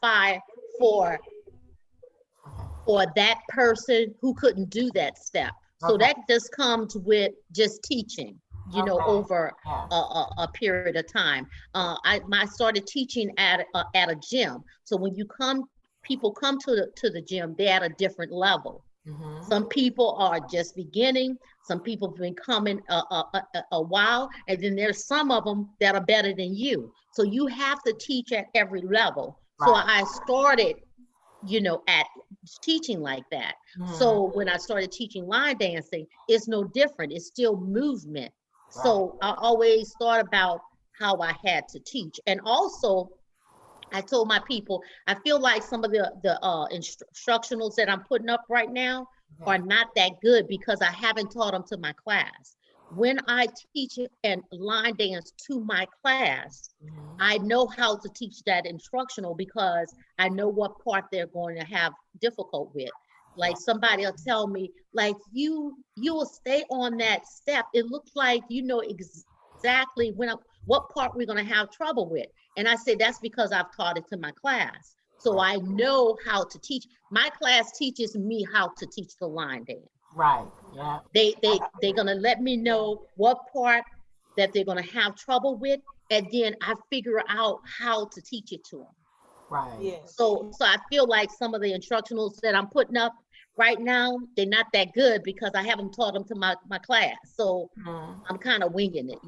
qualify for that person who couldn't do that step. So Okay. that just comes with just teaching, Okay. over Yeah. a period of time. I started teaching at a gym. So when people come to the gym, they're at a different level. Mm-hmm. Some people are just beginning. Some people have been coming a while, and then there's some of them that are better than you. So you have to teach at every level. So Right. I started, at teaching like that. Mm-hmm. So when I started teaching line dancing, it's no different. It's still movement. Right. So I always thought about how I had to teach. And also, I told my people, I feel like some of the instructionals that I'm putting up right now Okay. are not that good because I haven't taught them to my class. When I teach and line dance to my class, Mm-hmm. I know how to teach that instructional because I know what part they're going to have difficult with. Yeah. Like somebody will tell me, like you will stay on that step. It looks like you know exactly what part we're going to have trouble with. And I say, that's because I've taught it to my class. So Right. I know how to teach. My class teaches me how to teach the line dance. Right. Yeah. They're gonna let me know what part that they're gonna have trouble with, and then I figure out how to teach it to them. Right. Yes. So I feel like some of the instructionals that I'm putting up right now, they're not that good because I haven't taught them to my class. So Mm-hmm. I'm kind of winging it.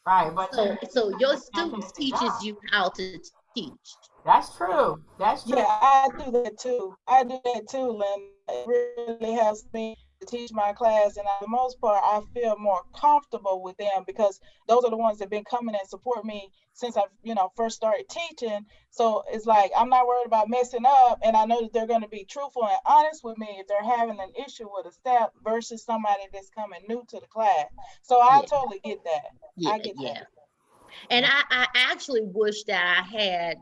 Right. But you So your did a students fantastic teaches job. you how to teach. That's true. That's true. Yeah, I do that too. I do that too, Linda. It really helps me to teach my class, and for the most part, I feel more comfortable with them because those are the ones that have been coming and support me since I've, first started teaching. So it's like I'm not worried about messing up, and I know that they're going to be truthful and honest with me if they're having an issue with a step versus somebody that's coming new to the class. So I Yeah, totally get that. yeah, I get that. yeah. And I actually wish that I had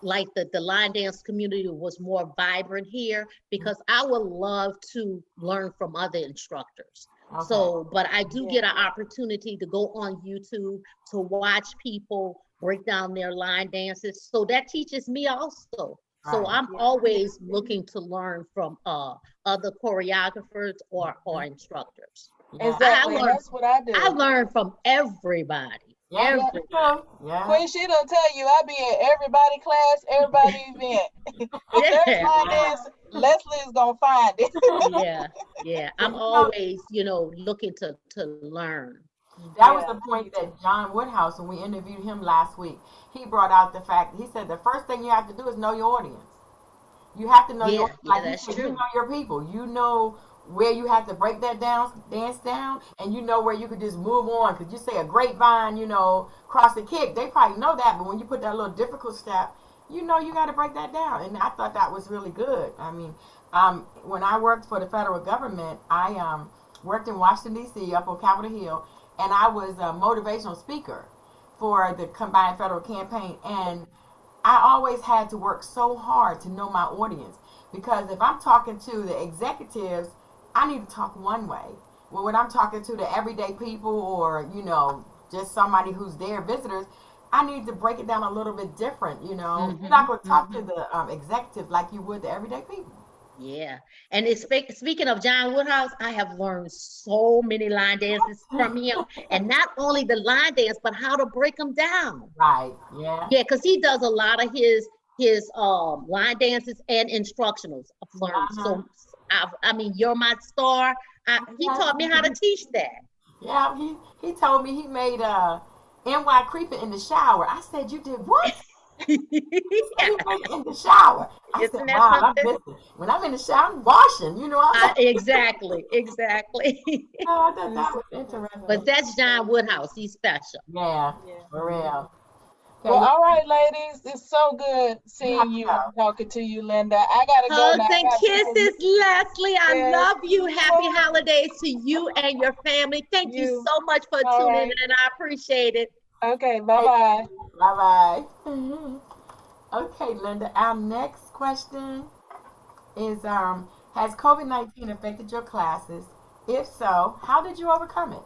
like the line dance community was more vibrant here because I would love to learn from other instructors. Okay. So, but I do Yeah. get an opportunity to go on YouTube to watch people break down their line dances. So that teaches me also. So Right. I'm Yeah. always looking to learn from other choreographers or Mhm. instructors. Yeah. I Exactly, and learn that's what I I do. learn from everybody. Yeah, Yeah. that's true. Yeah. Queen, she don't tell you I be at everybody class, everybody event. If there's Yeah, line Yeah. dance, Leslie is gonna find it. yeah, yeah. But I'm always, looking to learn. that was Yeah, the me point too. that John Woodhouse, when we interviewed him last week, he brought out the fact. He said the first thing you have to do is know your audience. You have to know your, Yeah, yeah, like you that's said, you true. know your people. You know where you have to break that down, dance down, and you know where you could just move on. Because you say a grapevine, cross the kick, they probably know that. But when you put that little difficult step, you got to break that down. And I thought that was really good. I mean, when I worked for the federal government, I worked in Washington D.C. up on Capitol Hill, and I was a motivational speaker for the combined federal campaign. And I always had to work so hard to know my audience because if I'm talking to the executives, I need to talk one way. Well, when I'm talking to the everyday people or, just somebody who's there, visitors, I need to break it down a little bit different. You're not Hmm. going to talk to Hmm. the executives like you would the everyday people. Yeah. And speaking of John Woodhouse, I have learned so many line dances from him. And not only the line dance, but how to break them down. Right. Yeah. Yeah, because he does a lot of his line dances and instructionals. I've learned Uh-huh. so. I mean, you're my star. He Yes. taught me how to teach that. Yeah. He told me he made NY creeping in the shower. I said, you did what? He said he made it in the shower. I said, Isn't that wow, I'm something? missing. When I'm in the shower, I'm washing. I'm like, Exactly, exactly. oh, I thought that That's was that's interesting. But funny. that's John Woodhouse. He's special. Yeah, Yeah. for real. Okay, Well, yeah, all right, ladies. It's so good you have seeing to you go. and talking to you, Linda. I gotta go now. Hugs I and got people. kisses, Leslie. I Yes. love you. Happy Oh, holidays to you and your family. Thank you you. so much for All tuning right. in. I appreciate it. Okay. Bye Thank bye. you. Bye bye. Okay, Linda. Our next question is: has COVID-19 affected your classes? If so, how did you overcome it?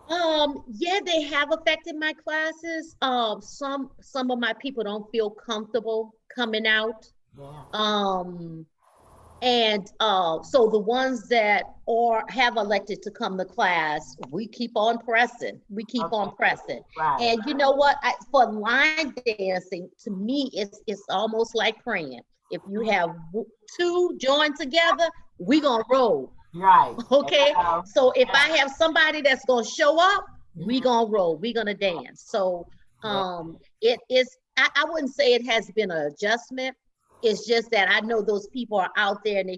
Yeah, they have affected my classes. Some of my people don't feel comfortable coming out. Yeah. Um, and so the ones that are have elected to come to class, we keep on pressing. We keep Okay. on pressing. Right. And you know what? For line dancing, to me, it's almost like praying. If you have two joined together, we gonna roll. Right. Okay. So if Yeah. I have somebody that's gonna show up, we Mhm. gonna roll. We gonna dance. So Yeah. it is. I wouldn't say it has been an adjustment. It's just that I know those people are out there and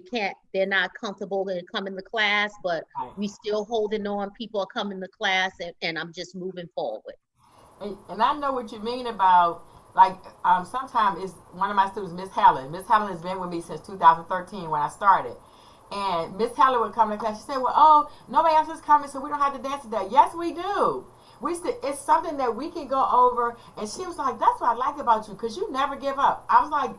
they're not comfortable in coming to class, but Right. we still holding on. People are coming to class, and I'm just moving forward. And I know what you mean about like sometimes it's one of my students, Miss Helen. Miss Helen has been with me since 2013 when I started. And Miss Helen would come to class. She said, "Well, oh, nobody else is coming, so we don't have to dance today." Yes, we do. It's something that we can go over. And she was like, "That's what I like about you, because you never give up." I was like,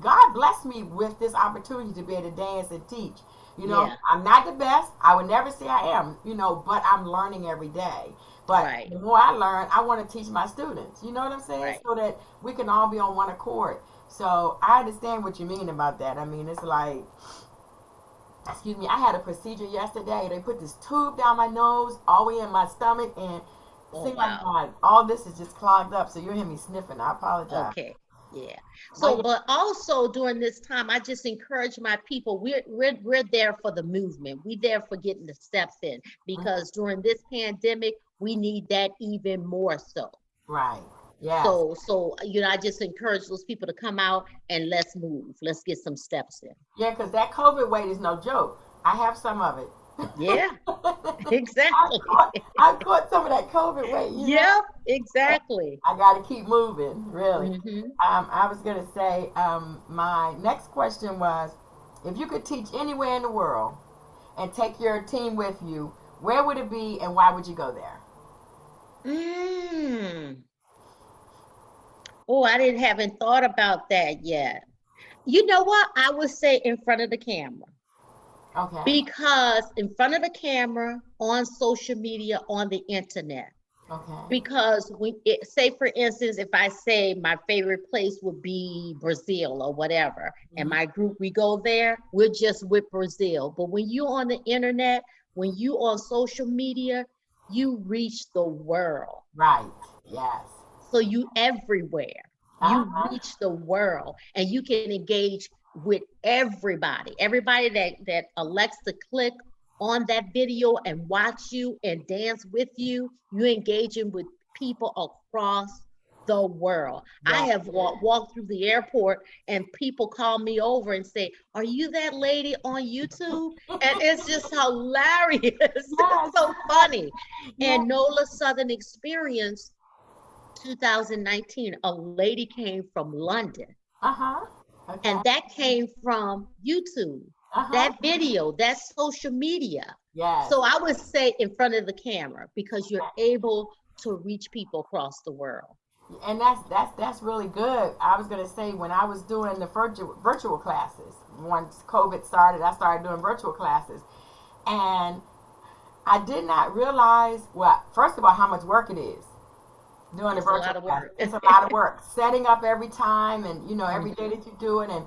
"God blessed me with this opportunity to be able to dance and teach. You know, Yeah. I'm not the best. I would never say I am. You know, but I'm learning every day. But Right. the more I learn, I want to teach my students. You know what I'm saying? Right. So that we can all be on one accord. So I understand what you mean about that. I mean, it's like, excuse me, I had a procedure yesterday. They put this tube down my nose, all the way in my stomach, and it Oh seemed like wow. all this is just clogged up. So you hear me sniffing. I apologize. Okay. Yeah. But So, but also during this time, I just encourage my people. We're there for the movement. We're there for getting the steps in, yeah, because during this pandemic, we need that even more so. right. Yes. So I just encourage those people to come out and let's move. Let's get some steps in. Yeah, because that COVID weight is no joke. I have some of it. Yeah, I exactly. caught, I caught some of that COVID weight, you know? Yep, exactly. I got to keep moving, really. Hmm. I was going to say, my next question was, if you could teach anywhere in the world and take your team with you, where would it be and why would you go there? Mm. Oh, I didn't haven't thought about that yet. You know what? I would say in front of the camera, Okay. because in front of the camera, on social media, on the internet. Okay. Because say for instance, if I say my favorite place would be Brazil or whatever, and Hmm. my group, we go there, we're just with Brazil. But when you on the internet, when you on social media, you reach the world. Right. Yes. So you everywhere. You Uh-huh. reach the world, and you can engage with everybody. Everybody that elects to click on that video and watch you and dance with you, you're engaging with people across the world. I Yes. have walked through the airport and people call me over and say, "Are you that lady on YouTube?" And it's just hilarious. It's Yes. so funny. Yes. And NOLA Southern Experience 2019, a lady came from London, Uh-huh. Okay. and that came from YouTube, Uh-huh. that video, that social media. Yes. So I would say in front of the camera, because you're able to reach people across the world. And that's really good. I was gonna say, when I was doing the virtual classes, once COVID started, I started doing virtual classes, and I did not realize, well, first of all, how much work it is doing the It's a virtual lot of class. work. It's a lot of work setting up every time, and every day Mhm. that you do it, and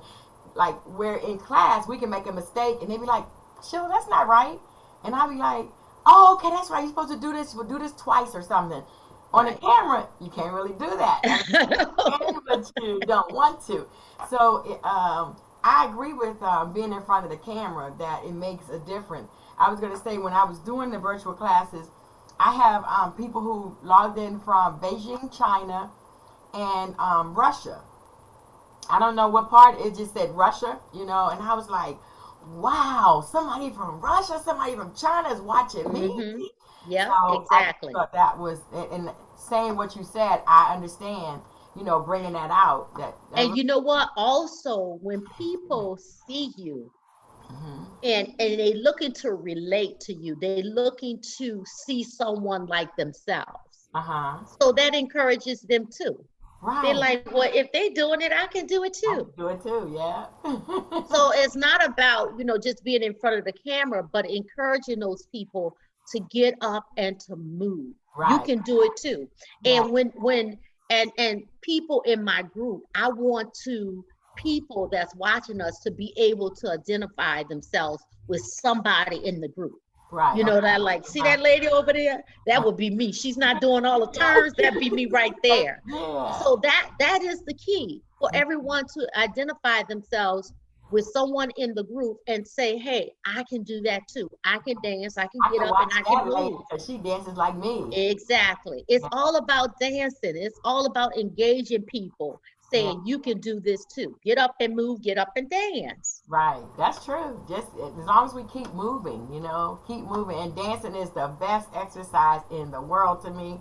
like, we're in class, we can make a mistake, and they be like, "Sheila, that's not right," and I'll be like, "Oh, okay, that's right. You're supposed to do this. We'll do this twice or something." On the Right. camera, you can't really do that. I mean, you can, but you don't want to. So I agree with being in front of the camera, that it makes a difference. I was going to say, when I was doing the virtual classes, I have people who logged in from Beijing, China, and Russia. I don't know what part, it just said Russia, and I was like, wow, somebody from Russia, somebody from China is watching me. Hmm. Yep, So I exactly. thought that was, and saying what you said, I understand, bringing that out. That And really, you know what? Also, when people see you, hmm, and they looking to relate to you, they looking to see someone like themselves. uh-huh, So that encourages them too. They're right. like, well, if they doing it, I can do it I too. can do it too, yeah. So it's not about, just being in front of the camera, but encouraging those people to get up and to move. You Right. can do it too. Yeah. And and people in my group, I want to people that's watching us to be able to identify themselves with somebody in the group. Right. You know, that like, see that lady over there? That would be me. She's not doing all the turns. That'd be me right there. Yeah. So that is the key for everyone to identify themselves with someone in the group and say, hey, I can do that too. I can dance, I can I get can up and watch I can that lady move. because she dances like me. Exactly. It's Yeah. all about dancing. It's all about engaging people, Yeah. saying you can do this too. Get up and move, get up and dance. Right. That's true. Just as long as we keep moving, keep moving. And dancing is the best exercise in the world to me.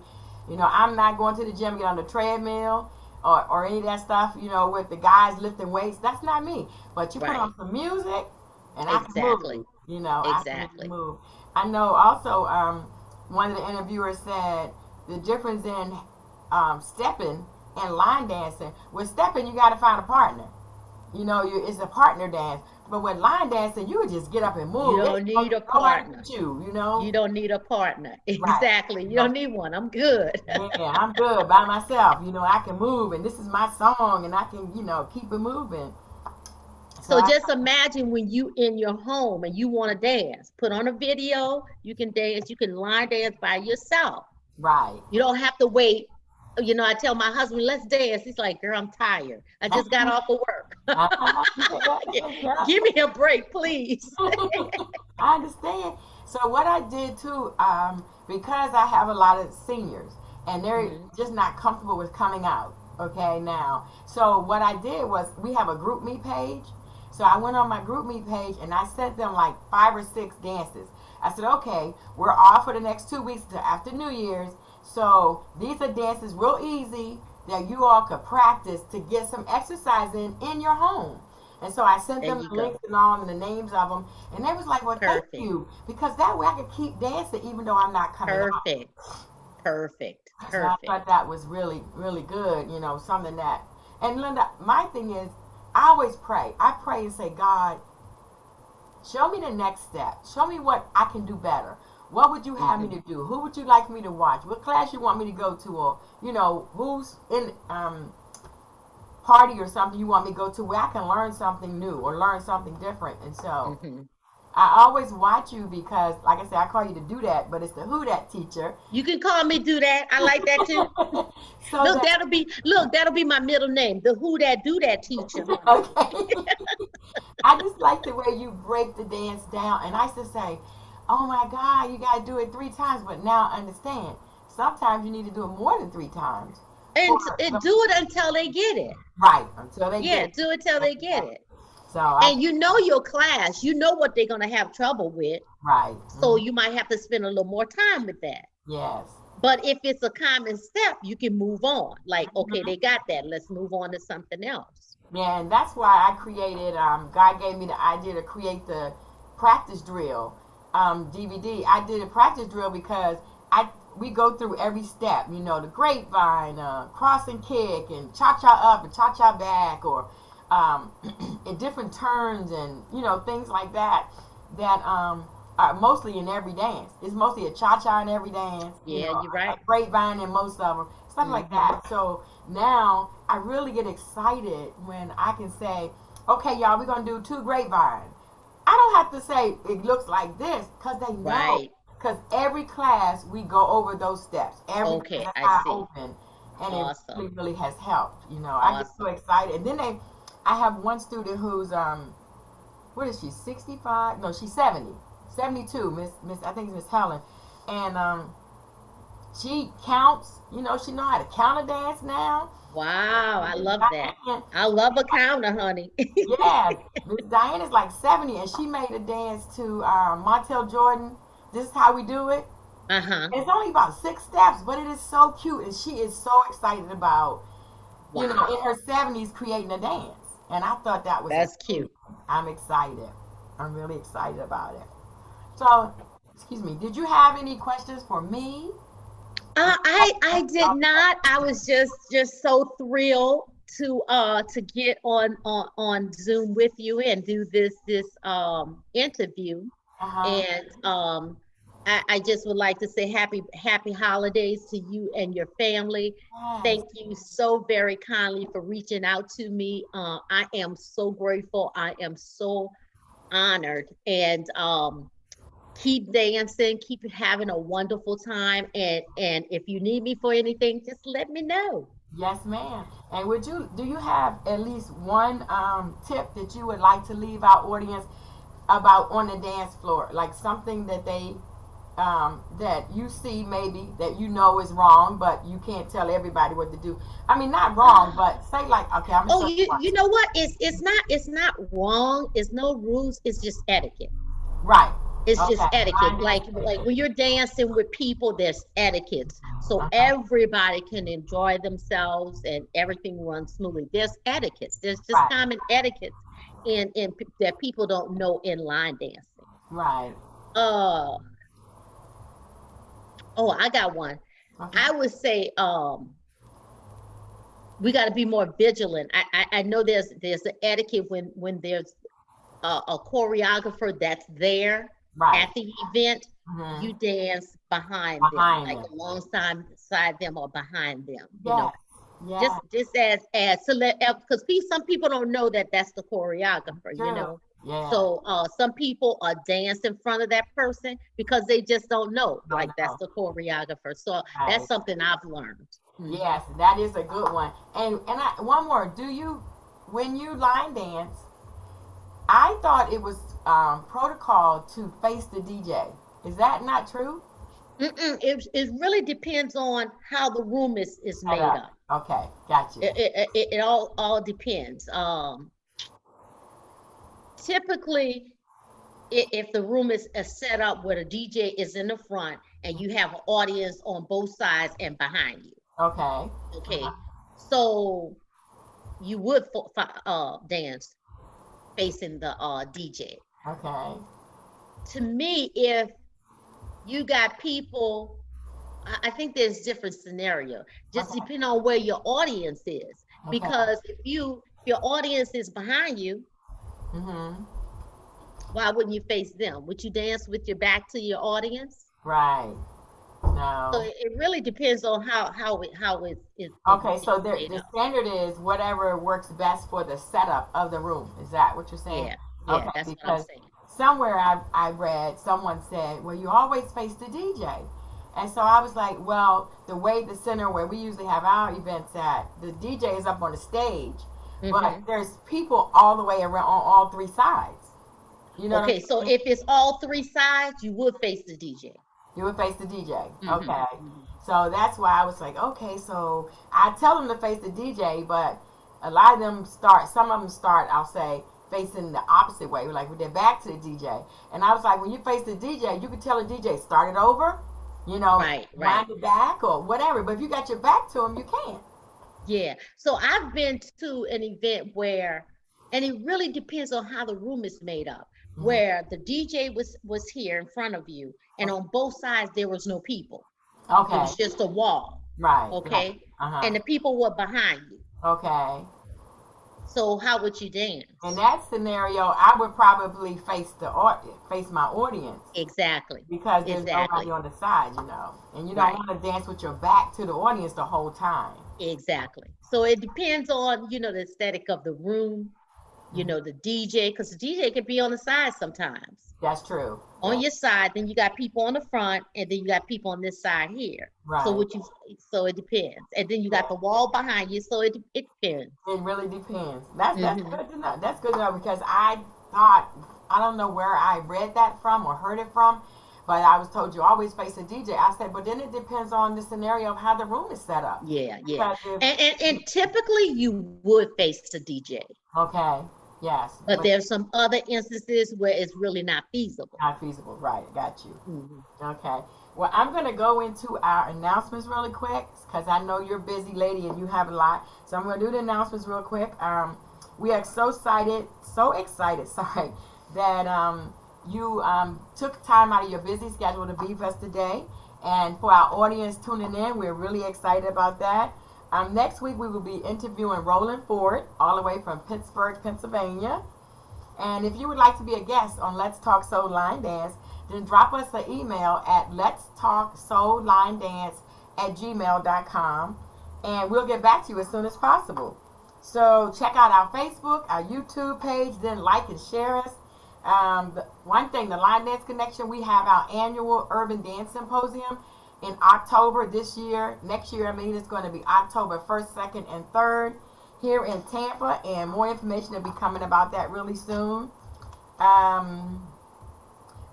I'm not going to the gym, get on the treadmill or any of that stuff, with the guys lifting weights. That's not me. But you put on Right. some music and Exactly. I can move. I can Exactly. move. I know also one of the interviewers said the difference in stepping and line dancing. With stepping, you got to find a partner. It's a partner dance. But with line dancing, you would just get up and move. You don't need a Nobody partner. but you, You don't need a partner. Right. Exactly. You don't need one. I'm good. Yeah, I'm good by myself. I can move, and this is my song, and I can, keep it moving. So just imagine when you in your home and you want to dance, put on a video, you can dance, you can line dance by yourself. Right. You don't have to wait. I tell my husband, let's dance. He's like, girl, I'm tired. I just got off of work. Give me a break, please. I understand. So what I did too, because I have a lot of seniors and they're just not comfortable with coming out. Okay, now. So what I did was we have a group me page. So I went on my group me page and I sent them like 5 or 6 dances. I said, okay, we're off for the next 2 weeks until after New Year's. So these are dances real easy that you all could practice to get some exercise in your home. And so I sent them the links and all and the names of them. And they was like, well, thank you. Because that way I could keep dancing even though I'm not coming out. Perfect. So I thought that was really, really good, something that. And Linda, my thing is, I always pray. I pray and say, God, show me the next step. Show me what I can do better. What would you have me to do? Who would you like me to watch? What class you want me to go to? Or, who's in party or something you want me to go to where I can learn something new or learn something different. And so I always watch you because, like I said, I call you to do that, but it's the Who Dat Teacher. You can call me do that. I like that too. So that'll be my middle name, the Who Dat Do That Teacher. Okay. I just like the way you break the dance down. And I used to say, oh my God, you got to do it 3 times. But now I understand. Sometimes you need to do it more than 3 times. And do it until they get it. Right. Until they get it. Yeah, do it till they get it. So and you know your class, you know what they're going to have trouble with. Right. So you might have to spend a little more time with that. Yes. But if it's a common step, you can move on. Like, okay, they got that. Let's move on to something else. Yeah, and that's why I created, God gave me the idea to create the practice drill DVD. I did a practice drill because we go through every step, the grapevine, cross and kick, and cha-cha up and cha-cha back, or in different turns and, things like that are mostly in every dance. It's mostly a cha-cha in every dance. Yeah, you're right. A grapevine in most of them, stuff like that. So now I really get excited when I can say, okay, y'all, we're going to do 2 grapevines. I don't have to say it looks like this because they know. Right. Because every class we go over those steps. Okay, I see. Open, and awesome. It really has helped. I get so excited. And then I have one student who's what is she? 65? No, she's 70. 72. Miss I think it's Miss Helen, and she counts. She know how to counter dance now. Wow, I love that. I love a counter, honey. Yeah, Miss Diane is like 70, and she made a dance to Montel Jordan. This is how we do it. It's only about 6 steps, but it is so cute, and she is so excited about, in her 70s creating a dance. And I thought that's cute. I'm excited. I'm really excited about it. So, excuse me. Did you have any questions for me? I did not. I was just so thrilled to get on Zoom with you and do this interview. And I just would like to say happy holidays to you and your family. Yes. Thank you so very kindly for reaching out to me. I am so grateful. I am so honored. And keep dancing, keep having a wonderful time. And if you need me for anything, just let me know. Yes, ma'am. And do you have at least one tip that you would like to leave our audience about on the dance floor? Like something that that you see maybe that you know is wrong, but you can't tell everybody what to do. I mean, not wrong, but say like, okay, I'm gonna Oh, show you one. you know what? It's not wrong. It's no rules. It's just etiquette. Right. It's just Okay. etiquette. Line dance Like etiquette. when you're dancing with people, there's etiquettes. So Uh-huh. everybody can enjoy themselves and everything runs smoothly. There's etiquettes. There's just Right. common etiquettes that people don't know in line dancing. Right. Uh oh, I got one. Okay. I would say we got to be more vigilant. I know there's an etiquette when there's a choreographer that's there Right. at the event, Mm-hmm. you dance behind them, Behind like them. alongside side them or behind them. Yes. Yes. Just as to let because some people don't know that that's the choreographer. True. Yeah. So some people are dance in front of that person because they just don't know, Don't like that's know. the choreographer. So that's Right. something I've learned. Mhm. Yes, that is a good one. One more. Do you when you line dance? I thought it was protocol to face the DJ. Is that not true? It really depends on how the room is Set made up. up. Okay, got you. It all depends. Typically, if the room is set up where the DJ is in the front and you have an audience on both sides and behind you, Okay. okay, so you would dance facing the DJ. Okay. To me, if you got people, I think there's different scenario. Just Okay. depending on where your audience is, Okay. because if your audience is behind you, Mhm. why wouldn't you face them? Would you dance with your back to your audience? Right. So No. it really depends on how Okay, so it's made the up. standard is whatever works best for the setup of the room. Is that what you're saying? Yeah, Okay, that's what I'm because saying. somewhere I read someone said, well, you always face the DJ. And so I was like, well, the way the center where we usually have our events at, the DJ is up on the stage, but Hmm. there's people all the way around on all three sides. You know what Okay, I'm so saying? if it's all three sides, you would face the DJ. You would face the DJ. Hmm. Okay. Hmm. So that's why I was like, okay, so I tell them to face the DJ, but a lot of them some of them start, I'll say, facing the opposite way, like with their back to the DJ. And I was like, when you face the DJ, you can tell the DJ, start it over, Right, right. wind it back or whatever. But if you got your back to him, you can't. Yeah. So I've been to an event where, and it really depends on how the room is made up, Hmm. where the DJ was here in front of you, and on both sides there was no people. It Okay. was just a wall. Right, right. Okay. Uh-huh. And the people were behind you. Okay. So how would you In dance? that scenario, I would probably face my audience, Exactly. because there's nobody Exactly. on the side, and you don't Right. want to dance with your back to the audience the whole time. Exactly. So it depends on, the aesthetic of the room, Hmm. the DJ, because the DJ can be on the side sometimes. That's true. On Yeah. your side, then you got people on the front, and then you got people on this side here. So Right. so it depends. And then you got Yeah. the wall behind you, so it depends. It really depends. That's Hmm. good to know. That's good to know, because I thought, I don't know where I read that from or heard it from, but I was told you always face a DJ. I said, but then it depends on the scenario of how the room is set up. Yeah, yeah. Because if And typically you would face the DJ, Okay, yes, but but there's some other instances where it's really not feasible. not feasible. Right, got you. Hmm. Okay. Well, I'm going to go into our announcements really quick, because I know you're a busy lady and you have a lot. So I'm going to do the announcements real quick. We are so excited, sorry, that you took time out of your busy schedule to be with us today. And for our audience tuning in, we're really excited about that. Next week, we will be interviewing Roland Ford, all the way from Pittsburgh, Pennsylvania. And if you would like to be a guest on Let's Talk Soul Line Dance, then drop us an email at letstalksoulinedance@gmail.com, and we'll get back to you as soon as possible. So check out our Facebook, our YouTube page, then like and share us. One thing, the Line Dance Connection, we have our annual Urban Dance Symposium in October this year. Next year, it's going to be October 1st, 2nd, and 3rd here in Tampa, and more information will be coming about that really soon.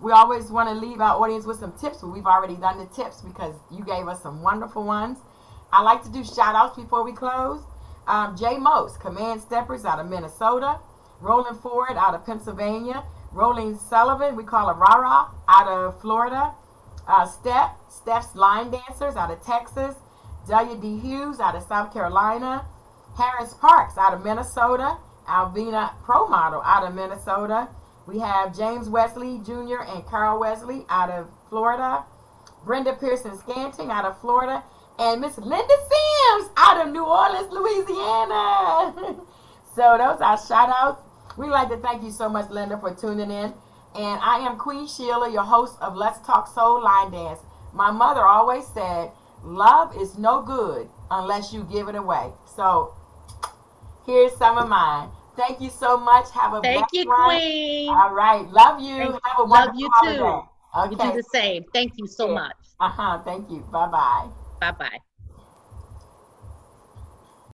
We always want to leave our audience with some tips, but we've already done the tips because you gave us some wonderful ones. I like to do shout outs before we close. Jay Most, Command Steppers out of Minnesota. Roland Ford out of Pennsylvania. Rolling Sullivan, we call her Rara, out of Florida. Steph's Line Dancers out of Texas. W.D. Hughes out of South Carolina. Harris Parks out of Minnesota. Alvina Pro Model out of Minnesota. We have James Wesley Jr. and Carl Wesley out of Florida. Brenda Pearson Scanting out of Florida. And Miss Linda Sims out of New Orleans, Louisiana. So those are shout outs. We'd like to thank you so much, Linda, for tuning in. And I am Queen Sheila, your host of Let's Talk Soul Line Dance. My mother always said, love is no good unless you give it away. So here's some of mine. Thank you so much. Have a Thank you, one. Queen. All right. Love you. Have a wonderful Love you holiday. too. Okay. You do the same. Thank you so much. Thank you. Bye-bye. Bye-bye.